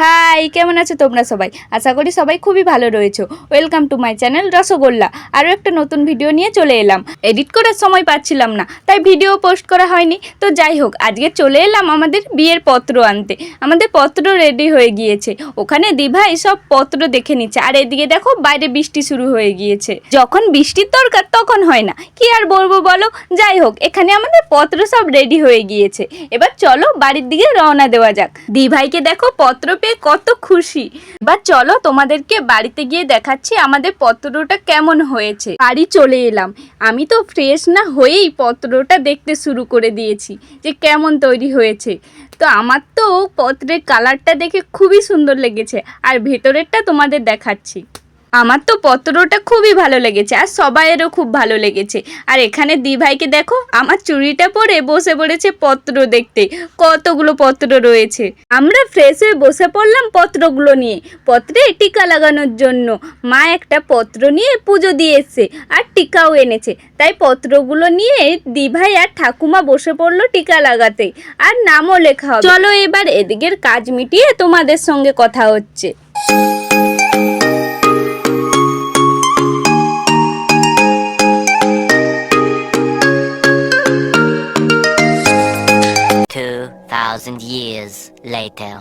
High, কেমন আছো তোমরা সবাই? আশা করি সবাই খুবই ভালো রয়েছো। Welcome to my channel rasgulla. আরও একটা নতুন ভিডিও নিয়ে চলে এলাম। এডিট করার সময় পাচ্ছিলাম না, তাই ভিডিও পোস্ট করা হয়নি। তো যাই হোক, আজকে চলে এলাম আমাদের বিয়ের পত্র আনতে। আমাদের পত্র রেডি হয়ে গিয়েছে। ওখানে দিভাই সব পত্র দেখে নিচ্ছে, আর এদিকে দেখো বাইরে বৃষ্টি শুরু হয়ে গিয়েছে। যখন বৃষ্টির দরকার তখন হয় না, কি আর বলবো বলো। যাই হোক, এখানে আমাদের পত্র সব রেডি হয়ে গিয়েছে। এবার চলো বাড়ির দিকে রওনা দেওয়া যাক। দিভাইকে দেখো পত্র পেয়ে কত খুশি। এবার চলো তোমাদেরকে বাড়িতে গিয়ে দেখাচ্ছি আমাদের পত্রটা কেমন হয়েছে। বাড়ি চলে এলাম। আমি তো ফ্রেশ না হয়েই পত্রটা দেখতে শুরু করে দিয়েছি যে কেমন তৈরি হয়েছে। তো আমার তো পত্রের কালারটা দেখে খুবই সুন্দর লেগেছে, আর ভেতরেরটা তোমাদের দেখাচ্ছি। আমার তো পত্রটা খুবই ভালো লেগেছে, আর সবাইয়েরও খুব ভালো লেগেছে। আর এখানে দিভাইকে দেখো আমার চুড়িটা পরে বসে পড়েছে পত্র দেখতে। কতগুলো পত্র রয়েছে। আমরা ফ্রেশ হয়ে বসে পড়লাম পত্রগুলো নিয়ে। পত্রে টিকা লাগানোর জন্য মা একটা পত্র নিয়ে পুজো দিয়ে এসছে, আর টিকাও এনেছে। তাই পত্রগুলো নিয়ে দিভাই আর ঠাকুমা বসে পড়লো টিকা লাগাতে, আর নামও লেখা হবে। চলো এবার এদিকের কাজ মিটিয়ে তোমাদের সঙ্গে কথা হচ্ছে। 2,000 years later.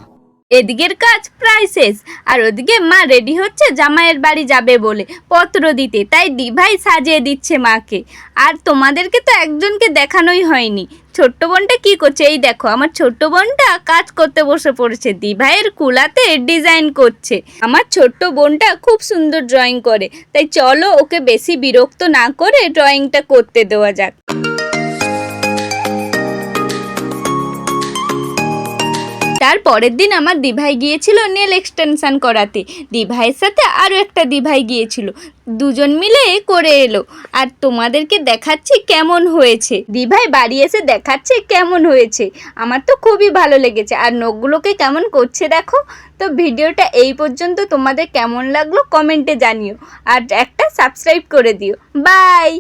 এদিকের কাজ প্রায় শেষ, আর ওদিকে মা রেডি হচ্ছে জামাইয়ের বাড়ি যাবে বলে পত্র দিতে। তাই দিভাই সাজিয়ে দিচ্ছে মাকে। আর তোমাদেরকে তো একজনকে দেখানোই হয়নি। ছোট্ট বোনটা কি করছে? এই দেখো, আমার ছোট্ট বোনটা কাজ করতে বসে পড়েছে, দিভাইয়ের কুলাতে ডিজাইন করছে। আমার ছোট্ট বোনটা খুব সুন্দর ড্রয়িং করে, তাই চলো ওকে বেশি বিরক্ত না করে ড্রয়িংটা করতে দেওয়া যাক। তার পরের দিন আমার দিভাই গিয়েছিল নেল এক্সটেনশন করাতে। দিভাইয়ের সাথে আরও একটা দিভাই গিয়েছিল, দুজন মিলে করে এলো। আর তোমাদেরকে দেখাচ্ছি কেমন হয়েছে। দিভাই বাড়ি এসে দেখাচ্ছে কেমন হয়েছে। আমার তো খুবই ভালো লেগেছে। আর নখগুলোকে কেমন করছে দেখো। তো ভিডিওটা এই পর্যন্ত, তোমাদের কেমন লাগলো কমেন্টে জানিও, আর একটা সাবস্ক্রাইব করে দিও। বাই।